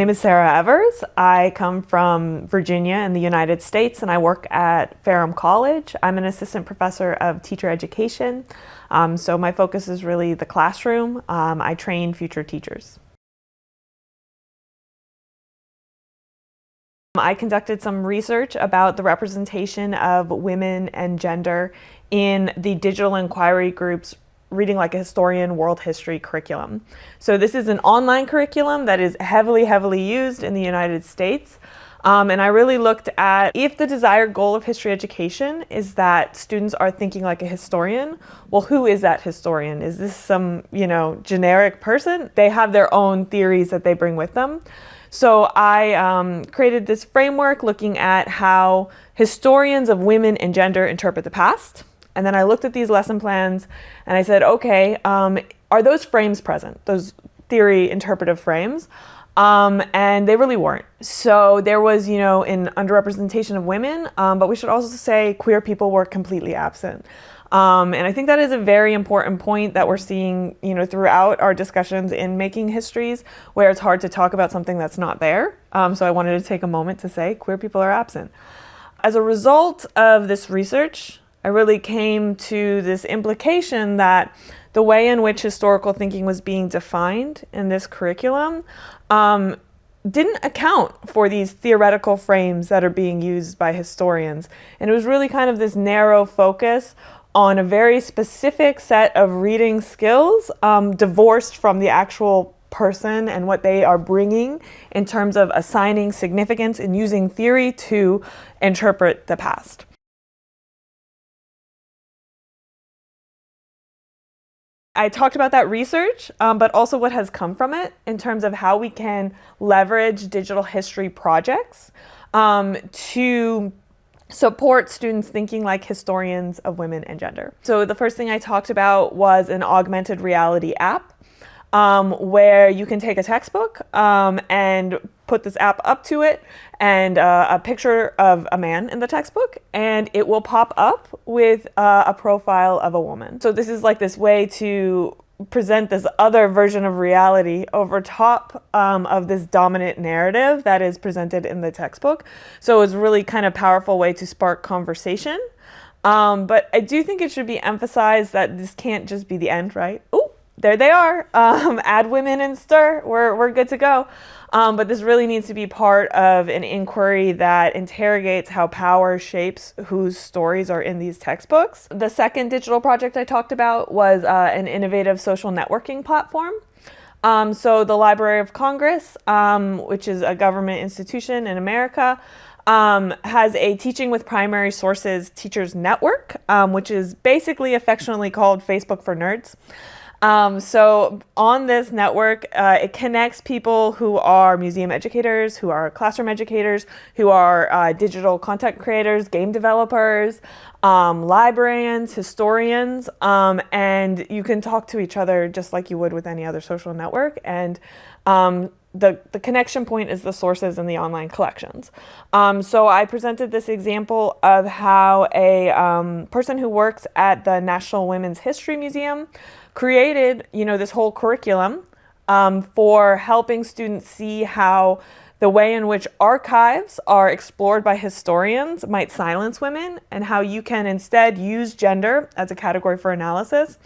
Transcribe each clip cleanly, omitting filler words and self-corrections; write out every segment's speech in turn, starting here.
name is Sara Evers. I come from Virginia in the United States, and I work at Ferrum College. I'm an assistant professor of teacher education. So my focus is really the classroom. I train future teachers. I conducted some research about the representation of women and gender in the digital inquiry group's Reading Like a Historian World History curriculum. So this is an online curriculum that is heavily used in the United States. And I really looked at if the desired goal of history education is that students are thinking like a historian, well, who is that historian? Is this some, generic person? They have their own theories that they bring with them. So I created this framework looking at how historians of women and gender interpret the past. And then I looked at these lesson plans and I said, okay, are those frames present? Those theory interpretive frames? And they really weren't. So there was, an underrepresentation of women, but we should also say queer people were completely absent. And I think that is a very important point that we're seeing, throughout our discussions in Making Histories, where it's hard to talk about something that's not there. So I wanted to take a moment to say queer people are absent. As a result of this research, I really came to this implication that the way in which historical thinking was being defined in this curriculum didn't account for these theoretical frames that are being used by historians. And it was really kind of this narrow focus on a very specific set of reading skills, divorced from the actual person and what they are bringing in terms of assigning significance and using theory to interpret the past. I talked about that research, but also what has come from it in terms of how we can leverage digital history projects to support students thinking like historians of women and gender. So the first thing I talked about was an augmented reality app where you can take a textbook and put this app up to it and a picture of a man in the textbook, and it will pop up with a profile of a woman. So this is like this way to present this other version of reality over top of this dominant narrative that is presented in the textbook. So it's really kind of powerful way to spark conversation. But I do think it should be emphasized that this can't just be the end, right? Ooh, there they are. Add women and stir. We're good to go. But this really needs to be part of an inquiry that interrogates how power shapes whose stories are in these textbooks. The second digital project I talked about was an innovative social networking platform. So the Library of Congress, which is a government institution in America, has a Teaching with Primary Sources Teachers Network, which is basically affectionately called Facebook for Nerds. So on this network, it connects people who are museum educators, who are classroom educators, who are digital content creators, game developers, librarians, historians, and you can talk to each other just like you would with any other social network. And the connection point is the sources and the online collections. So I presented this example of how a person who works at the National Women's History Museum created, this whole curriculum for helping students see how the way in which archives are explored by historians might silence women, and how you can instead use gender as a category for analysis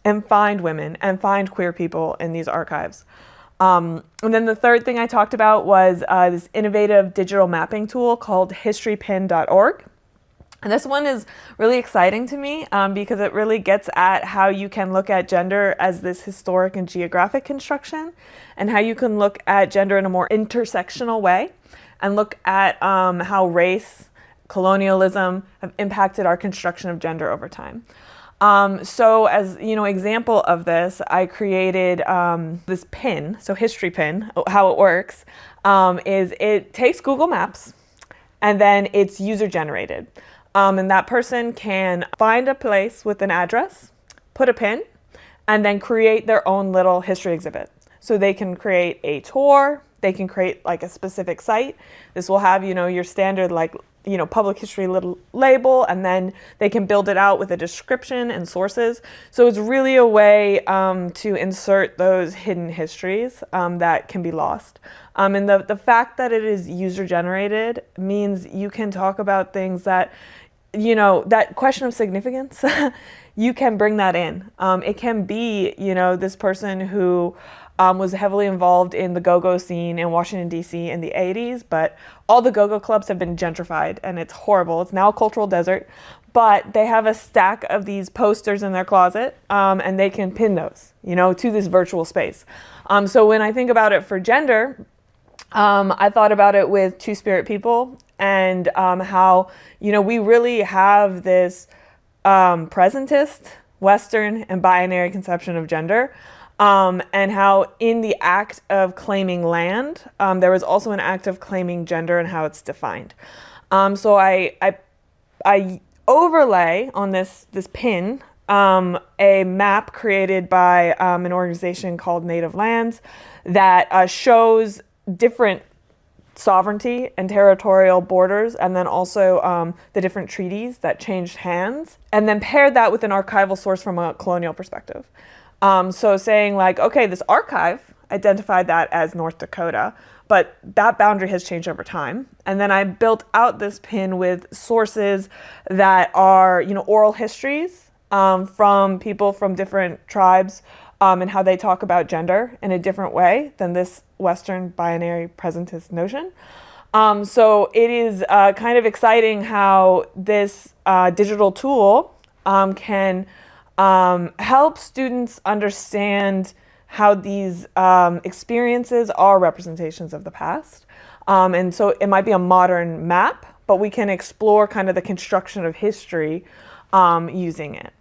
and find women and find queer people in these archives. And then the third thing I talked about was this innovative digital mapping tool called historypin.org. And this one is really exciting to me because it really gets at how you can look at gender as this historic and geographic construction, and how you can look at gender in a more intersectional way, and look at how race, colonialism have impacted our construction of gender over time. So as example of this, I created this pin. So history pin, how it works is it takes Google Maps and then it's user generated. And that person can find a place with an address, put a pin, and then create their own little history exhibit. So they can create a tour, they can create like a specific site. This will have, your standard public history little label, and then they can build it out with a description and sources. So it's really a way to insert those hidden histories that can be lost. And the fact that it is user generated means you can talk about things that, that question of significance, you can bring that in. It can be, this person who was heavily involved in the go-go scene in Washington, D.C. in the 80s, but all the go-go clubs have been gentrified, and it's horrible. It's now a cultural desert, but they have a stack of these posters in their closet, and they can pin those, to this virtual space. So when I think about it for gender, I thought about it with Two-Spirit people, and how, we really have this presentist, Western, and binary conception of gender. And how in the act of claiming land, there was also an act of claiming gender and how it's defined. So I overlay on this pin a map created by an organization called Native Lands that shows different sovereignty and territorial borders, and then also the different treaties that changed hands, and then paired that with an archival source from a colonial perspective. So saying like, okay, this archive identified that as North Dakota, but that boundary has changed over time. And then I built out this pin with sources that are, oral histories from people from different tribes and how they talk about gender in a different way than this Western binary presentist notion. So it is kind of exciting how this digital tool can help students understand how these experiences are representations of the past. And so it might be a modern map, but we can explore kind of the construction of history using it.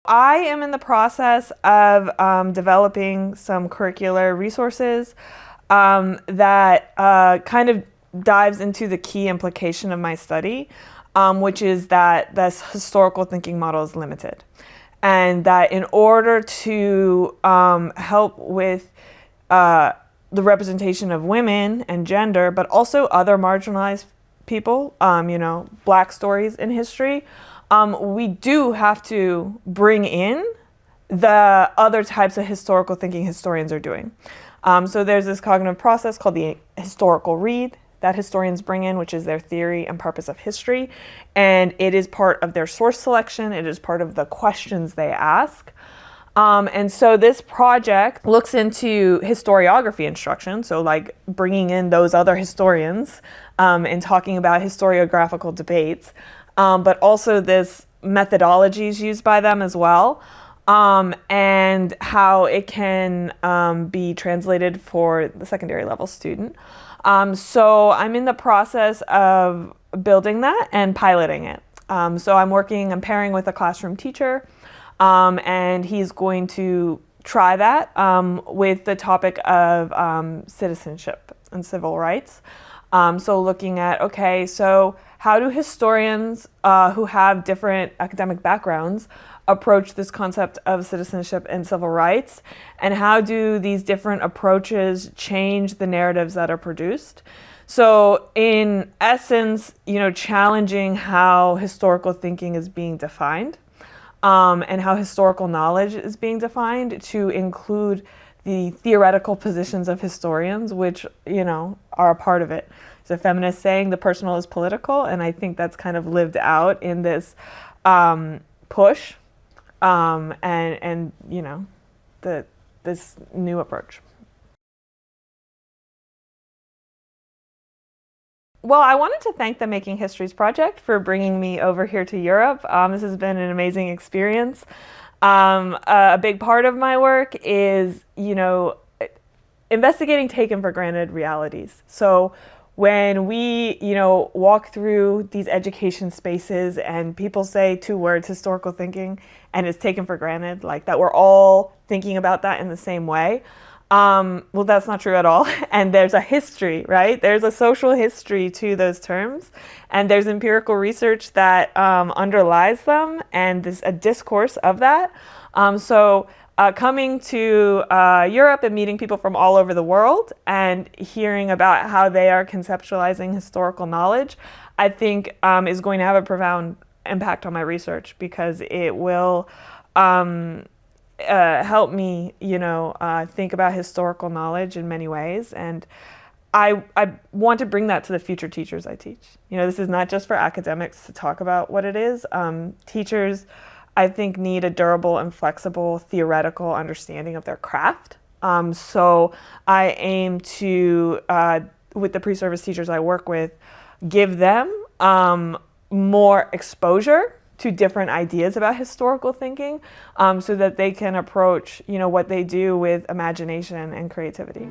I am in the process of developing some curricular resources that kind of dives into the key implication of my study. Which is that this historical thinking model is limited. And that in order to help with the representation of women and gender, but also other marginalized people, Black stories in history, we do have to bring in the other types of historical thinking historians are doing. So there's this cognitive process called the historical read that historians bring in, which is their theory and purpose of history. And it is part of their source selection. It is part of the questions they ask. And so this project looks into historiography instruction, so like bringing in those other historians and talking about historiographical debates, but also this methodologies used by them as well, and how it can be translated for the secondary level student. So I'm in the process of building that and piloting it. So I'm pairing with a classroom teacher, and he's going to try that with the topic of citizenship and civil rights. So looking at, okay, so how do historians who have different academic backgrounds approach this concept of citizenship and civil rights, and how do these different approaches change the narratives that are produced? So in essence, challenging how historical thinking is being defined, and how historical knowledge is being defined to include the theoretical positions of historians, which, are a part of it. So feminists saying the personal is political, and I think that's kind of lived out in this push. And this new approach. Well, I wanted to thank the Making Histories project for bringing me over here to Europe. This has been an amazing experience. A big part of my work is, investigating taken for granted realities. So when we, walk through these education spaces and people say two words, historical thinking, and it's taken for granted, like that we're all thinking about that in the same way. Well, that's not true at all. And there's a history, right? There's a social history to those terms. And there's empirical research that underlies them, and there's a discourse of that. So coming to Europe and meeting people from all over the world and hearing about how they are conceptualizing historical knowledge, I think is going to have a profound impact on my research, because it will help me, think about historical knowledge in many ways. And I want to bring that to the future teachers I teach. This is not just for academics to talk about what it is. Teachers, I think, need a durable and flexible theoretical understanding of their craft. So I aim to, with the pre-service teachers I work with, give them more exposure to different ideas about historical thinking, so that they can approach, what they do with imagination and creativity.